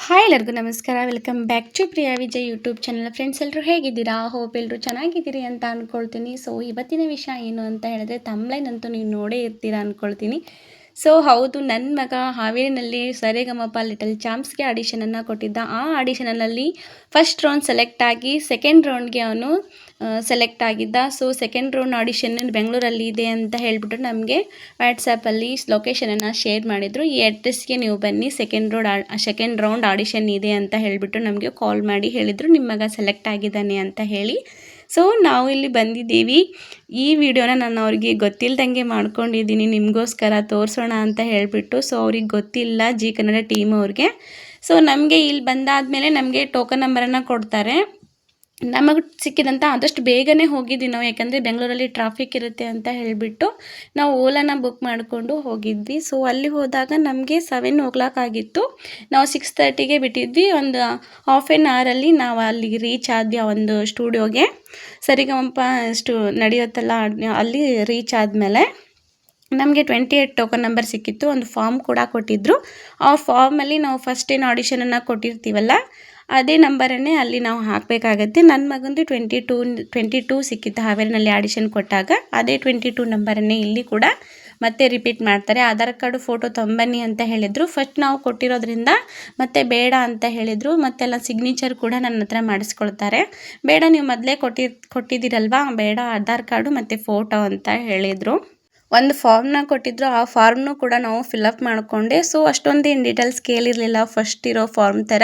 Hi ಎಲ್ಲರಿಗೂ ನಮಸ್ಕಾರ. Welcome back to Priya Vijay YouTube channel. Friends ಎಲ್ಲರೂ ಹೇಗಿದ್ದೀರಾ? ಹೋಪ್ ಎಲ್ಲರೂ ಚೆನ್ನಾಗಿದ್ದೀರಿ ಅಂತ ಅಂದ್ಕೊಳ್ತೀನಿ. ಸೊ ಇವತ್ತಿನ ವಿಷಯ ಏನು ಅಂತ ಹೇಳಿದ್ರೆ ತಮ್ಲೈನ್ ಅಂತೂ ನೀವು ನೋಡೇ ಇರ್ತೀರಾ ಅಂದ್ಕೊಳ್ತೀನಿ. ಸೊ ಹೌದು, ನನ್ನ ಮಗ ಹಾವೇರಿನಲ್ಲಿ ಸರಿಗಮಪ ಲಿಟಲ್ ಚಾಂಪ್ಸ್ಗೆ ಆಡಿಷನನ್ನು ಕೊಟ್ಟಿದ್ದ. ಆ ಆಡಿಷನಲ್ಲಿ ಫಸ್ಟ್ ರೌಂಡ್ ಸೆಲೆಕ್ಟ್ ಆಗಿ ಸೆಕೆಂಡ್ ರೌಂಡ್ಗೆ ಅವನು ಸೆಲೆಕ್ಟ್ ಆಗಿದ್ದ. ಸೊ ಸೆಕೆಂಡ್ ರೌಂಡ್ ಆಡಿಷನ್ ಬೆಂಗಳೂರಲ್ಲಿ ಇದೆ ಅಂತ ಹೇಳಿಬಿಟ್ಟು ನಮಗೆ ವಾಟ್ಸಪ್ಪಲ್ಲಿ ಲೊಕೇಶನನ್ನು ಶೇರ್ ಮಾಡಿದರು. ಈ ಅಡ್ರೆಸ್ಗೆ ನೀವು ಬನ್ನಿ, ಸೆಕೆಂಡ್ ರೌಂಡ್ ಆಡಿಷನ್ ಇದೆ ಅಂತ ಹೇಳಿಬಿಟ್ಟು ನಮಗೆ ಕಾಲ್ ಮಾಡಿ ಹೇಳಿದರು, ನಿಮ್ಮ ಮಗ ಸೆಲೆಕ್ಟ್ ಆಗಿದ್ದಾನೆ ಅಂತ ಹೇಳಿ. ಸೊ ನಾವು ಇಲ್ಲಿ ಬಂದಿದ್ದೀವಿ. ಈ ವಿಡಿಯೋನ ನಾನು ಅವ್ರಿಗೆ ಗೊತ್ತಿಲ್ಲದಂಗೆ ಮಾಡ್ಕೊಂಡಿದ್ದೀನಿ, ನಿಮಗೋಸ್ಕರ ತೋರಿಸೋಣ ಅಂತ ಹೇಳಿಬಿಟ್ಟು. ಸೊ ಅವ್ರಿಗೆ ಗೊತ್ತಿಲ್ಲ, ಜಿ ಕನ್ನಡ ಟೀಮ್ ಅವ್ರಿಗೆ. ಸೊ ನಮಗೆ ಇಲ್ಲಿ ಬಂದಾದಮೇಲೆ ನಮಗೆ ಟೋಕನ್ ನಂಬರನ್ನು ಕೊಡ್ತಾರೆ. ನಮಗೆ ಸಿಕ್ಕಿದಂಥ ಆದಷ್ಟು ಬೇಗನೆ ಹೋಗಿದ್ವಿ ನಾವು, ಯಾಕಂದರೆ ಬೆಂಗಳೂರಲ್ಲಿ ಟ್ರಾಫಿಕ್ ಇರುತ್ತೆ ಅಂತ ಹೇಳಿಬಿಟ್ಟು ನಾವು ಓಲಾನ ಬುಕ್ ಮಾಡಿಕೊಂಡು ಹೋಗಿದ್ವಿ. ಸೊ ಅಲ್ಲಿ ಹೋದಾಗ ನಮಗೆ 7 ಆಗಿತ್ತು. ನಾವು 6:30ಗೆ ಬಿಟ್ಟಿದ್ವಿ. ಒಂದು ಹಾಫ್ ಆನ್ ಅವರಲ್ಲಿ ನಾವು ಅಲ್ಲಿಗೆ ರೀಚ್ ಆದ್ವಿ, ಆ ಒಂದು ಸ್ಟುಡಿಯೋಗೆ. ಸರಿಗಮಪ ನಡೆಯುತ್ತಲ್ಲ ಅಲ್ಲಿ ರೀಚ್ ಆದಮೇಲೆ ನಮಗೆ 28 ಟೋಕನ್ ನಂಬರ್ ಸಿಕ್ಕಿತ್ತು. ಒಂದು ಫಾರ್ಮ್ ಕೂಡ ಕೊಟ್ಟಿದ್ದರು. ಆ ಫಾರ್ಮಲ್ಲಿ ನಾವು ಫಸ್ಟ್ ಏನು ಆಡಿಷನನ್ನು ಕೊಟ್ಟಿರ್ತೀವಲ್ಲ ಅದೇ ನಂಬರನ್ನೇ ಅಲ್ಲಿ ನಾವು ಹಾಕಬೇಕಾಗತ್ತೆ. ನನ್ನ ಮಗಂದು 22 ಸಿಕ್ಕಿತ್ತು ಹಾವೇರಿನಲ್ಲಿ ಆಡಿಷನ್ ಕೊಟ್ಟಾಗ. ಅದೇ 22 ನಂಬರನ್ನೇ ಇಲ್ಲಿ ಕೂಡ ಮತ್ತೆ ರಿಪೀಟ್ ಮಾಡ್ತಾರೆ. ಆಧಾರ್ ಕಾರ್ಡು ಫೋಟೋ ತೊಂಬನ್ನಿ ಅಂತ ಹೇಳಿದರು. ಫಸ್ಟ್ ನಾವು ಕೊಟ್ಟಿರೋದ್ರಿಂದ ಮತ್ತೆ ಬೇಡ ಅಂತ ಹೇಳಿದರು. ಮತ್ತೆಲ್ಲ ಸಿಗ್ನೇಚರ್ ಕೂಡ ನನ್ನ ಹತ್ರ ಮಾಡಿಸ್ಕೊಳ್ತಾರೆ. ಬೇಡ, ನೀವು ಮೊದಲೇ ಕೊಟ್ಟಿದ್ದೀರಲ್ವಾ, ಬೇಡ ಆಧಾರ್ ಕಾರ್ಡು ಮತ್ತು ಫೋಟೋ ಅಂತ ಹೇಳಿದರು. ಒಂದು ಫಾರ್ಮ್ನ ಕೊಟ್ಟಿದ್ದರು. ಆ ಫಾರ್ಮ್ನು ಕೂಡ ನಾವು ಫಿಲಪ್ ಮಾಡಿಕೊಂಡೆ. ಸೊ ಅಷ್ಟೊಂದೇನು ಡೀಟೇಲ್ಸ್ ಕೇಳಿರಲಿಲ್ಲ, ಫಸ್ಟ್ ಇರೋ ಫಾರ್ಮ್ ಥರ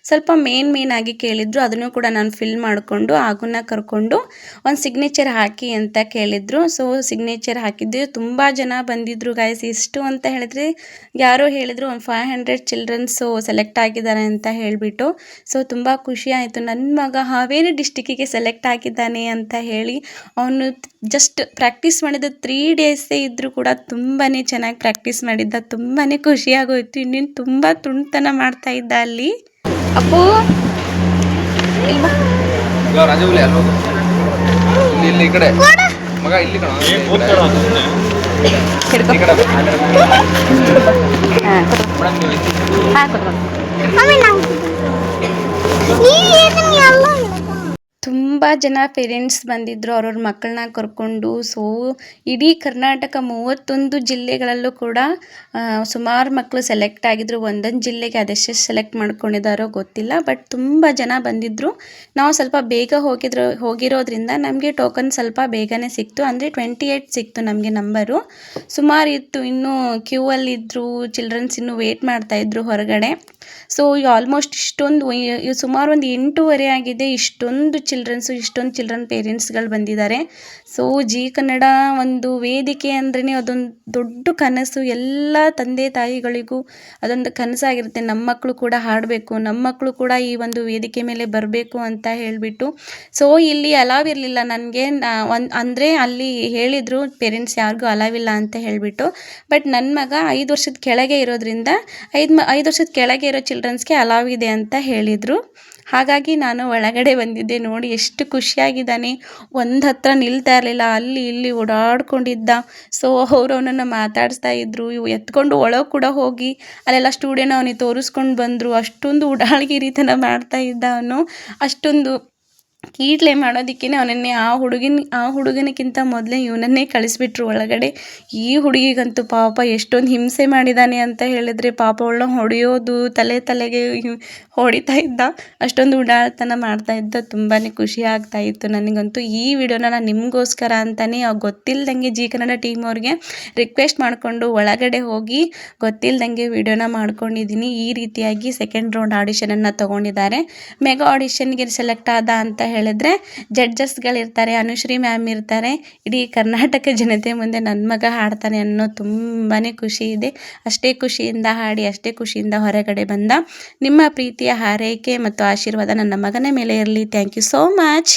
ಸ್ವಲ್ಪ ಮೇನ್ ಆಗಿ ಕೇಳಿದ್ರು. ಅದನ್ನು ಕೂಡ ನಾನು ಫಿಲ್ ಮಾಡಿಕೊಂಡು ಆಗುನ್ನ ಕರ್ಕೊಂಡು ಒಂದು ಸಿಗ್ನೇಚರ್ ಹಾಕಿ ಅಂತ ಕೇಳಿದರು. ಸೊ ಸಿಗ್ನೇಚರ್ ಹಾಕಿದ್ದೆ. ತುಂಬ ಜನ ಬಂದಿದ್ದರು ಗಾಯ್ಸ್. ಎಷ್ಟು ಅಂತ ಹೇಳಿದ್ರೆ ಯಾರೋ ಹೇಳಿದರು ಒಂದು 500 ಚಿಲ್ಡ್ರನ್ಸು ಸೆಲೆಕ್ಟ್ ಆಗಿದ್ದಾರೆ ಅಂತ ಹೇಳಿಬಿಟ್ಟು. ಸೊ ತುಂಬ ಖುಷಿ ಆಯಿತು, ನನ್ನ ಮಗ ಹಾವೇರಿ ಡಿಸ್ಟಿಕ್ಕಿಗೆ ಸೆಲೆಕ್ಟ್ ಆಗಿದ್ದಾನೆ ಅಂತ ಹೇಳಿ. ಅವನು ಜಸ್ಟ್ ಪ್ರಾಕ್ಟೀಸ್ ಮಾಡಿದ 3 ಡೇಸ್ ಇದ್ದರೂ ಕೂಡ ತುಂಬಾ ಚೆನ್ನಾಗಿ ಪ್ರಾಕ್ಟೀಸ್ ಮಾಡಿದ್ದ. ತುಂಬಾ ಖುಷಿಯಾಗೋಯ್ತು. ಇನ್ನೇನು ತುಂಬ ತುಂಟತನ ಮಾಡ್ತಾ ಇದ್ದ ಅಲ್ಲಿ. ಅಪ್ಪು ತುಂಬ ಜನ ಪೇರೆಂಟ್ಸ್ ಬಂದಿದ್ದರು ಅವ್ರವ್ರ ಮಕ್ಕಳನ್ನ ಕರ್ಕೊಂಡು. ಸೊ ಇಡೀ ಕರ್ನಾಟಕ 31 ಜಿಲ್ಲೆಗಳಲ್ಲೂ ಕೂಡ ಸುಮಾರು ಮಕ್ಕಳು ಸೆಲೆಕ್ಟ್ ಆಗಿದ್ರು. ಒಂದೊಂದು ಜಿಲ್ಲೆಗೆ ಅದೆಷ್ಟು ಸೆಲೆಕ್ಟ್ ಮಾಡ್ಕೊಂಡಿದ್ದಾರೋ ಗೊತ್ತಿಲ್ಲ, ಬಟ್ ತುಂಬ ಜನ ಬಂದಿದ್ದರು. ನಾವು ಸ್ವಲ್ಪ ಬೇಗ ಹೋಗಿರೋದ್ರಿಂದ ನಮಗೆ ಟೋಕನ್ ಸ್ವಲ್ಪ ಬೇಗನೆ ಸಿಕ್ತು. ಅಂದರೆ 28 ಸಿಕ್ತು ನಮಗೆ ನಂಬರು. ಸುಮಾರು ಇತ್ತು, ಇನ್ನೂ ಕ್ಯೂ ಅಲ್ಲಿದ್ದರು ಚಿಲ್ಡ್ರನ್ಸ್, ಇನ್ನೂ ವೇಟ್ ಮಾಡ್ತಾಯಿದ್ರು ಹೊರಗಡೆ. ಸೊ ಆಲ್ಮೋಸ್ಟ್ ಸುಮಾರು ಒಂದು 8:30 ಆಗಿದೆ. ಇಷ್ಟೊಂದು ಚಿಲ್ಡ್ರನ್ ಪೇರೆಂಟ್ಸ್ಗಳು ಬಂದಿದ್ದಾರೆ. ಸೊ ಜಿ ಕನ್ನಡ ಒಂದು ವೇದಿಕೆ ಅಂದ್ರೇ ಅದೊಂದು ದೊಡ್ಡ ಕನಸು. ಎಲ್ಲ ತಂದೆ ತಾಯಿಗಳಿಗೂ ಅದೊಂದು ಕನಸಾಗಿರುತ್ತೆ, ನಮ್ಮ ಮಕ್ಕಳು ಕೂಡ ಹಾಡಬೇಕು, ನಮ್ಮ ಮಕ್ಕಳು ಕೂಡ ಈ ಒಂದು ವೇದಿಕೆ ಮೇಲೆ ಬರಬೇಕು ಅಂತ ಹೇಳಿಬಿಟ್ಟು. ಸೊ ಇಲ್ಲಿ ಅಲಾವ್ ಇರಲಿಲ್ಲ ನನಗೆ. ಅಂದರೆ ಅಲ್ಲಿ ಹೇಳಿದರು ಪೇರೆಂಟ್ಸ್ ಯಾರಿಗೂ ಅಲಾವ್ ಇಲ್ಲ ಅಂತ ಹೇಳಿಬಿಟ್ಟು. ಬಟ್ ನನ್ನ ಮಗ 5 ವರ್ಷದ ಕೆಳಗೆ ಇರೋದ್ರಿಂದ 5 ವರ್ಷದ ಕೆಳಗೆ ಇರೋ ಚಿಲ್ಡ್ರನ್ಸ್ಗೆ ಅಲಾವ್ ಇದೆ ಅಂತ ಹೇಳಿದರು. ಹಾಗಾಗಿ ನಾನು ಒಳಗಡೆ ಬಂದಿದ್ದೆ. ನೋಡಿ ಎಷ್ಟು ಖುಷಿಯಾಗಿದ್ದಾನೆ. ಒಂದು ಹತ್ರ ನಿಲ್ತಾ ಇರಲಿಲ್ಲ, ಅಲ್ಲಿ ಇಲ್ಲಿ ಓಡಾಡ್ಕೊಂಡಿದ್ದ. ಸೊ ಅವರು ಅವನನ್ನು ಮಾತಾಡಿಸ್ತಾ ಇದ್ರು. ಎತ್ಕೊಂಡು ಒಳಗೆ ಕೂಡ ಹೋಗಿ ಅಲ್ಲೆಲ್ಲ ಸ್ಟೂಡಿಯೋನ ಅವನಿಗೆ ತೋರಿಸ್ಕೊಂಡು ಬಂದರು. ಅಷ್ಟೊಂದು ಉಡಾಳ್ಗಿರಿತನ ಮಾಡ್ತಾ ಇದ್ದ ಅವನು. ಅಷ್ಟೊಂದು ಕೀಟ್ಲೆ ಮಾಡೋದಕ್ಕೇ ಅವನನ್ನೇ ಆ ಹುಡುಗನಿಗಿಂತ ಮೊದಲೇ ಇವನನ್ನೇ ಕಳಿಸ್ಬಿಟ್ರು ಒಳಗಡೆ. ಈ ಹುಡುಗಿಗಂತೂ ಪಾಪ ಎಷ್ಟೊಂದು ಹಿಂಸೆ ಮಾಡಿದ್ದಾನೆ ಅಂತ ಹೇಳಿದ್ರೆ, ಪಾಪ ಅವಳನ್ನ ಹೊಡೆಯೋದು, ತಲೆಗೆ ಹೊಡಿತಾ ಇದ್ದ. ಅಷ್ಟೊಂದು ಉಡಾಳ್ತನ ಮಾಡ್ತಾ ಇದ್ದ. ತುಂಬಾ ಖುಷಿ ಆಗ್ತಾ ಇತ್ತು ನನಗಂತೂ. ಈ ವಿಡಿಯೋನ ನಾನು ನಿಮಗೋಸ್ಕರ ಅಂತಲೇ ಗೊತ್ತಿಲ್ಲದಂಗೆ ಜಿ ಕನ್ನಡ ಟೀಮ್ ಅವ್ರಿಗೆ ರಿಕ್ವೆಸ್ಟ್ ಮಾಡಿಕೊಂಡು ಒಳಗಡೆ ಹೋಗಿ ಗೊತ್ತಿಲ್ಲದಂಗೆ ವಿಡಿಯೋನ ಮಾಡ್ಕೊಂಡಿದ್ದೀನಿ. ಈ ರೀತಿಯಾಗಿ ಸೆಕೆಂಡ್ ರೌಂಡ್ ಆಡಿಷನನ್ನು ತೊಗೊಂಡಿದ್ದಾರೆ. ಮೆಗಾ ಆಡಿಷನ್ಗೆ ಸೆಲೆಕ್ಟ್ ಆದ ಅಂತ ಹೇಳಿದ್ರೆ ಜಡ್ಜಸ್ಗಳಿರ್ತಾರೆ, ಅನುಶ್ರೀ ಮ್ಯಾಮ್ ಇರ್ತಾರೆ. ಇಡೀ ಕರ್ನಾಟಕ ಜನತೆ ಮುಂದೆ ನನ್ನ ಮಗ ಹಾಡ್ತಾನೆ ಅನ್ನೋ ತುಂಬಾ ಖುಷಿ ಇದೆ. ಅಷ್ಟೇ ಖುಷಿಯಿಂದ ಹಾಡಿ ಅಷ್ಟೇ ಖುಷಿಯಿಂದ ಹೊರಗಡೆ ಬಂದ. ನಿಮ್ಮ ಪ್ರೀತಿಯ ಹಾರೈಕೆ ಮತ್ತು ಆಶೀರ್ವಾದ ನನ್ನ ಮಗನ ಮೇಲೆ ಇರಲಿ. Thank you so much.